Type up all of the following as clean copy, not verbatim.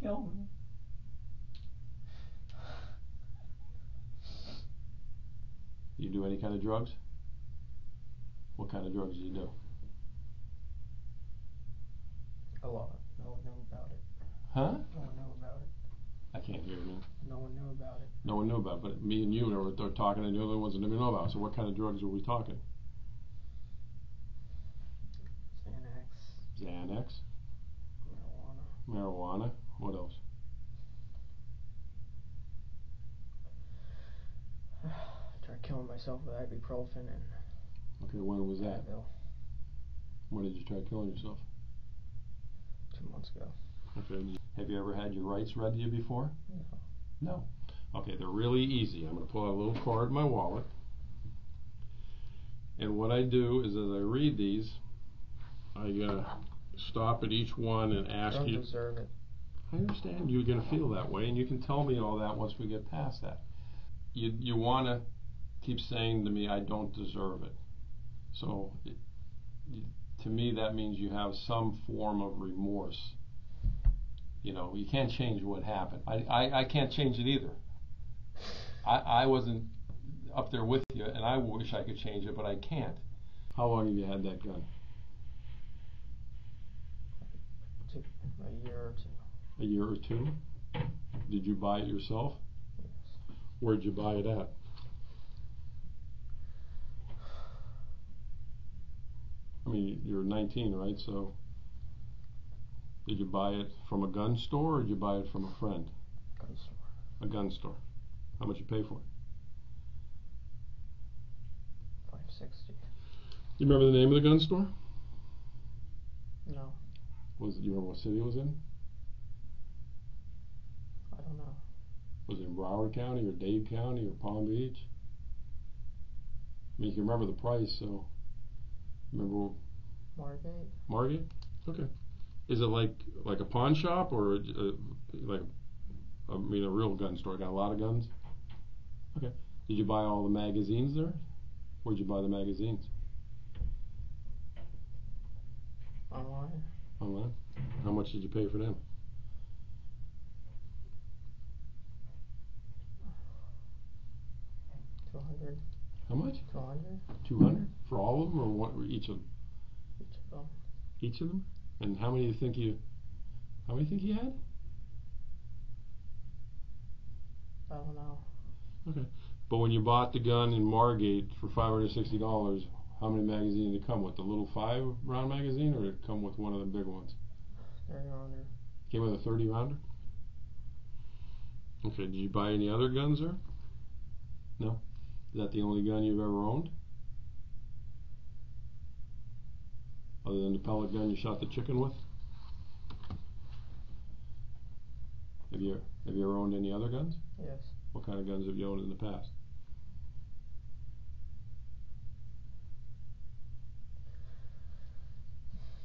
kill me. You do any kind of drugs? What kind of drugs do you do? A lot. No one knew about it. Huh? No one knew about it. I can't hear you. No one knew about it. No one knew about it, but me and you were talking, and the other ones didn't even know about it. So what kind of drugs were we talking? Xanax. Marijuana. What else? I tried killing myself with ibuprofen and. Okay, when was that? Advil. When did you try killing yourself? 2 months ago. Okay. Have you ever had your rights read to you before? No. No. Okay, they're really easy. I'm going to pull out a little card in my wallet. And what I do is, as I read these, I stop at each one and ask you. Don't deserve it. I understand you're going to feel that way, and you can tell me all that once we get past that. You want to keep saying to me, I don't deserve it. So, to me, that means you have some form of remorse. You know, you can't change what happened. I can't change it either. I wasn't up there with you, and I wish I could change it, but I can't. How long have you had that gun? A year or two. A year or two? Did you buy it yourself? Yes. Where'd you buy it at? I mean, you're 19, right? So, did you buy it from a gun store, or did you buy it from a friend? Gun store. A gun store. How much you pay for it? $560. You remember the name of the gun store? No. You remember what city it was in? I don't know. Was it in Broward County or Dade County or Palm Beach? I mean, you can remember the price, so remember. Margate. Margate? Okay. Is it like a pawn shop, or like a real gun store? Got a lot of guns? Okay. Did you buy all the magazines there? Where'd you buy the magazines? Online. Online? How much did you pay for them? $200. How much? $200. 200 for all of them, or what? Or each of them? Each of them. Each of them? And how many think you had? I don't know. Okay. But when you bought the gun in Margate for $560, how many magazines did it come with? The little 5-round magazine, or did it come with one of the big ones? 30-rounder. Came with a 30-rounder? Okay. Did you buy any other guns there? No? Is that the only gun you've ever owned? Other than the pellet gun you shot the chicken with? Have you ever owned any other guns? Yes. What kind of guns have you owned in the past?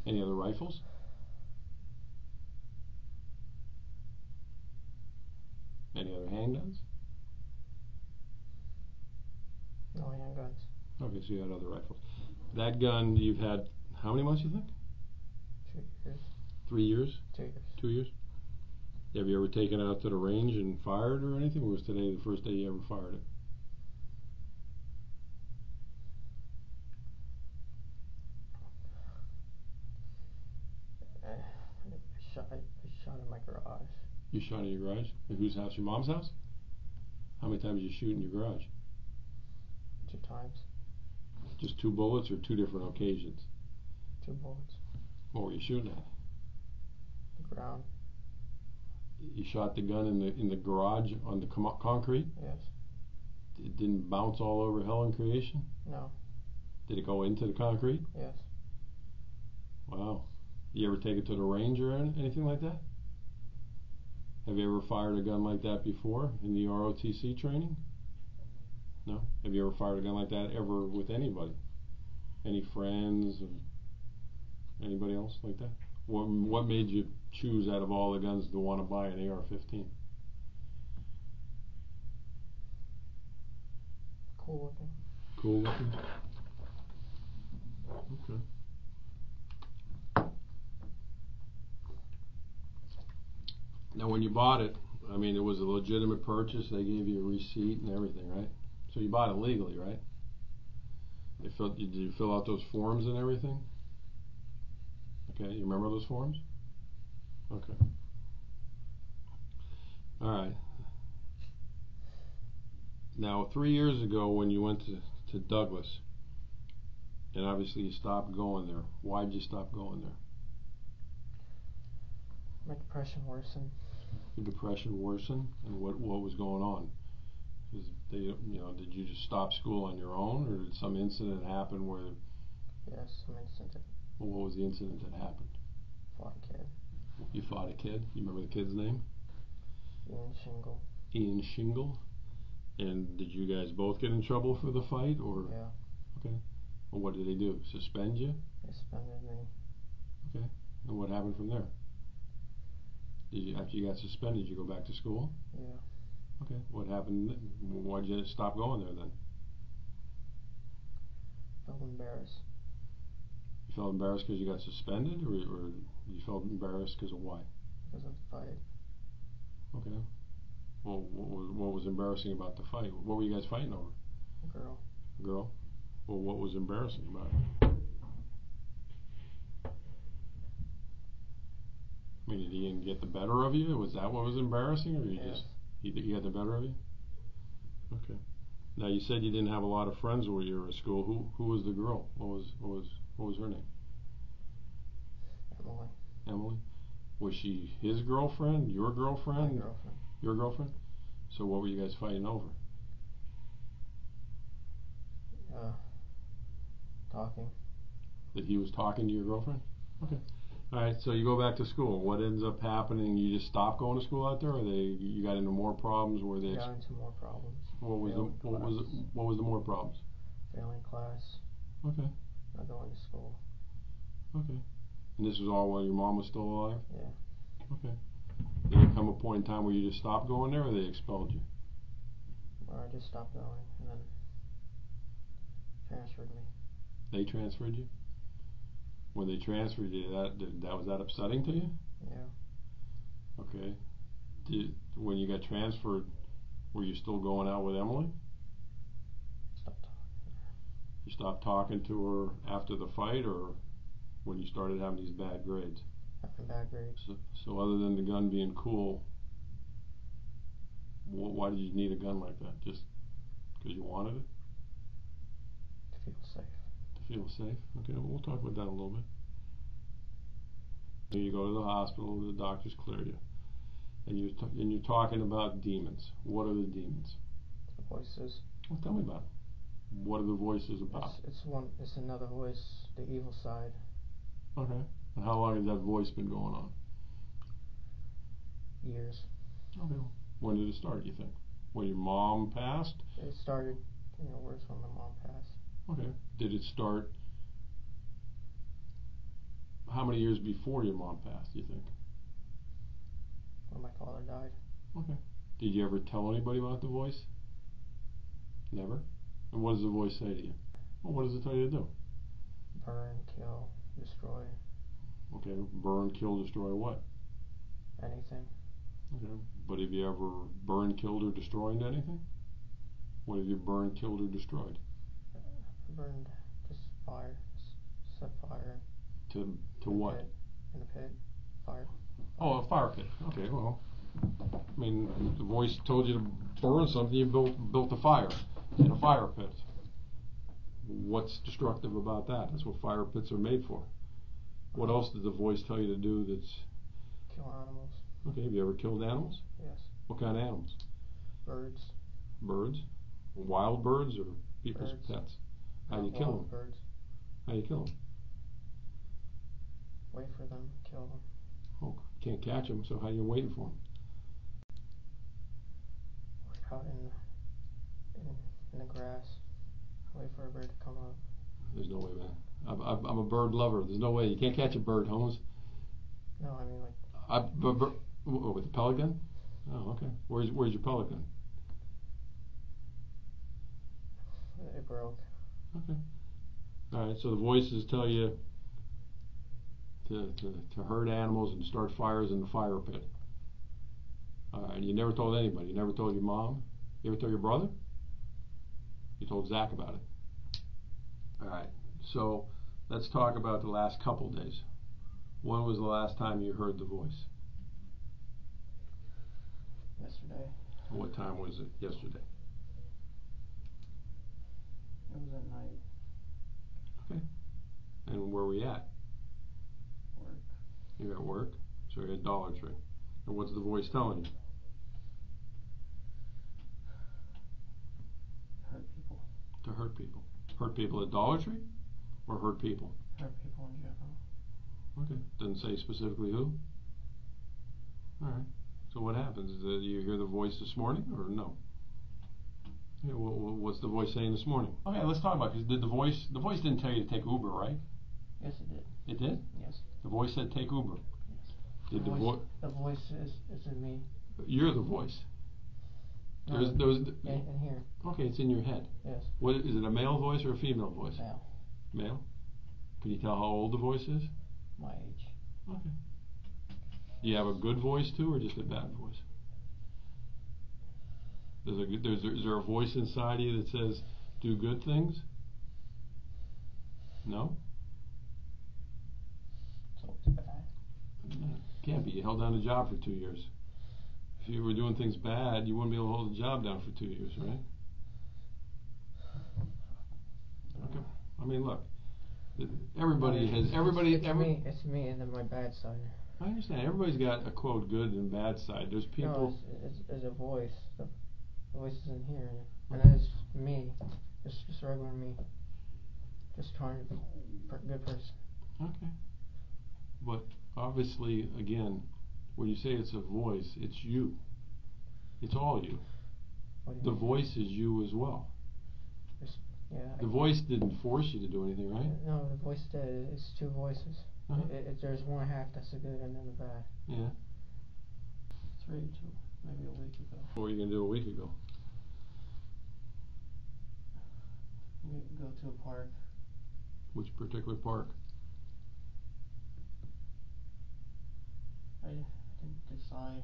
Any other rifles? Any other handguns? No handguns. Okay, so you had other rifles. That gun you've had how many months, you think? 2 years. 3 years? 2 years. 2 years? Have you ever taken it out to the range and fired or anything? Or was today the first day you ever fired it? I shot in my garage. You shot in your garage? At whose house? Your mom's house? How many times did you shoot in your garage? 2 times. Just 2 bullets or 2 different occasions? 2 bullets. What were you shooting at? The ground. You shot the gun in the garage on the concrete? Yes. It didn't bounce all over hell and creation? No. Did it go into the concrete? Yes. Wow. You ever take it to the range or anything like that? Have you ever fired a gun like that before in the ROTC training? No? Have you ever fired a gun like that ever with anybody? Any friends or anybody else like that? What made you choose out of all the guns to want to buy an AR-15? Cool looking. Cool looking? Okay. Now, when you bought it, I mean, it was a legitimate purchase. They gave you a receipt and everything, right? So you bought it legally, right? Did you fill out those forms and everything? Okay, you remember those forms? Okay. All right. Now, 3 years ago, when you went to Douglas, and obviously you stopped going there. Why did you stop going there? My depression worsened. The depression worsened, and what was going on? Did you just stop school on your own, or did some incident happen where? Yes, some incident. Well, what was the incident that happened? Fought a kid. You fought a kid. You remember the kid's name? Ian Shingle. Ian Shingle. And did you guys both get in trouble for the fight, or? Yeah. Okay. Well, what did they do? Suspend you? They suspended me. Okay. And what happened from there? After you got suspended, did you go back to school? Yeah. Okay. What happened? Why'd you stop going there then? Felt embarrassed. You felt embarrassed because you got suspended, or you felt embarrassed because of why? Because of the fight. Okay. Well, what was embarrassing about the fight? What were you guys fighting over? A girl. A girl? Well, what was embarrassing about it? I mean, did Ian get the better of you? Was that what was embarrassing, or he got the better of you? Okay. Now, you said you didn't have a lot of friends when you were at school. Who was the girl? What was her name? Emily. Emily. Was she his girlfriend? Your girlfriend? My girlfriend. Your girlfriend? So what were you guys fighting over? Talking. That he was talking to your girlfriend? Okay. All right. So you go back to school. What ends up happening? You just stop going to school out there, or you got into more problems? Where they got into more problems. What was the more problems? Failing class. Okay. Not going to school. Okay. And this was all while your mom was still alive? Yeah. Okay. Did there come a point in time where you just stopped going there, or they expelled you? Or I just stopped going and then transferred me. They transferred you? When they transferred you, was that upsetting to you? Yeah. Okay. When you got transferred, were you still going out with Emily? Stopped talking. You stopped talking to her after the fight, or when you started having these bad grades? Having bad grades. So other than the gun being cool, why did you need a gun like that? Just because you wanted it? To feel safe. To feel safe? Okay, well, we'll talk about that a little bit. You go to the hospital, the doctors clear you, and you're talking about demons. What are the demons? The voices. Well, tell me about it. What are the voices about? It's another voice, the evil side. Okay. And how long has that voice been going on? Years. Okay. When did it start, you think? When your mom passed? It started, worse when my mom passed. Okay. Did it start how many years before your mom passed, do you think? When my father died. Okay. Did you ever tell anybody about the voice? Never? And what does the voice say to you? Well, what does it tell you to do? Burn, kill, destroy. Okay. Burn, kill, destroy what? Anything. Okay. But have you ever burned, killed, or destroyed anything? What have you burned, killed, or destroyed? Burned, just fire. Set fire. To what? In a pit. Fire. Oh, a fire pit. Okay, well, I mean, the voice told you to burn something, you built a fire in a fire pit. What's destructive about that? That's what fire pits are made for. What else did the voice tell you to do that's... Kill animals. Okay, have you ever killed animals? Yes. What kind of animals? Birds. Birds? Wild birds or people's pets? How do you kill them? Birds. How do you kill them? Wait for them, kill them. Oh, can't catch them, so how are you waiting for them? Work out in the grass. Wait for a bird to come up. There's no way, man. I'm a bird lover. There's no way. You can't catch a bird, Holmes. No, I mean like... With a pellet gun? Oh, okay. Where's your pellet gun? It broke. Okay. All right. So the voices tell you to hurt animals and start fires in the fire pit. And you never told anybody. You never told your mom. You ever told your brother? You told Zach about it. All right. So let's talk about the last couple days. When was the last time you heard the voice? Yesterday. What time was it yesterday? It was at night. Okay. And where were we at? Work. You're at work? So you're at Dollar Tree. And what's the voice telling you? Hurt people. To hurt people. Hurt people at Dollar Tree? Or hurt people? Hurt people in general. Okay. Doesn't say specifically who? Alright. So what happens? Did you hear the voice this morning or no? Yeah, what's the voice saying this morning? Okay, let's talk about it. Did the voice didn't tell you to take Uber, right? Yes, it did. It did? Yes. The voice said take Uber. Yes. Did the voice is in me. You're the voice. No, in here. Okay, it's in your head. Yes. What is it? A male voice or a female voice? Male. Male. Can you tell how old the voice is? My age. Okay. Do you have a good voice too, or just a bad voice? Is there a voice inside you that says do good things? No. So it's bad. Can't be. You held down a job for 2 years. If you were doing things bad, you wouldn't be able to hold a job down for 2 years, right? Okay. I mean, look. Everybody has. It's me and then my bad side. I understand. Everybody's got a quote good and bad side. There's people. No, it's a voice. The voice is in here, and it's me, just regular me, just trying to be a good person. Okay. But obviously, again, when you say it's a voice, it's you. It's all you. The voice is you as well. Yeah. The voice didn't force you to do anything, right? No, the voice did. It's two voices. Uh-huh. There's one half that's the good and then the bad. Yeah. 3 to maybe a week ago. What were you gonna do a week ago? Go to a park. Which particular park? I didn't decide.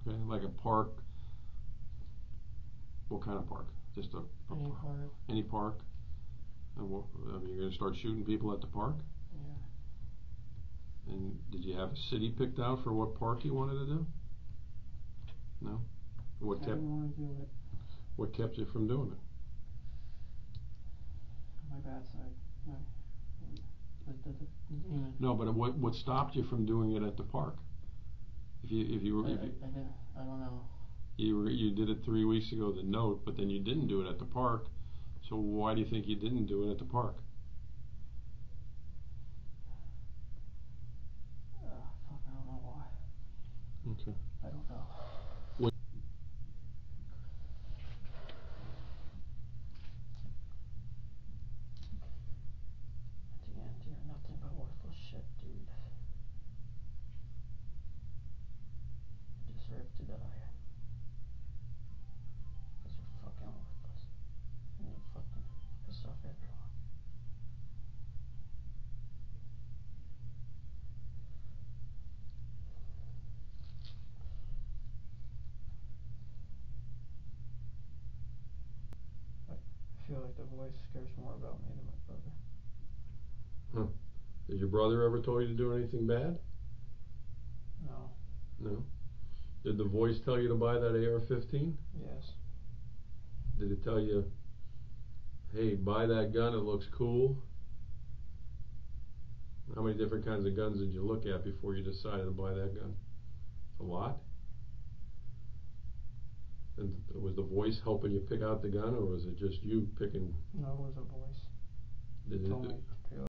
Okay, like a park. What kind of park? Just Any park. Any park. And you're gonna start shooting people at the park? Yeah. And did you have a city picked out for what park you wanted to do? No. I didn't want to do it. What kept you from doing it? My bad side. No, but what stopped you from doing it at the park? I don't know. You did it 3 weeks ago, the note, but then you didn't do it at the park. So why do you think you didn't do it at the park? Fuck, I don't know why. Okay. I don't know. At the end, you're nothing but worthless shit, dude. You deserve to die. Because you're fucking worthless. And you fucking piss off everyone. I feel like the voice cares more about me than my brother. Huh. Did your brother ever tell you to do anything bad? No. No. Did the voice tell you to buy that AR-15? Yes. Did it tell you, hey, buy that gun, it looks cool? How many different kinds of guns did you look at before you decided to buy that gun? A lot? And was the voice helping you pick out the gun, or was it just you picking? No, it was a voice. Did Told me.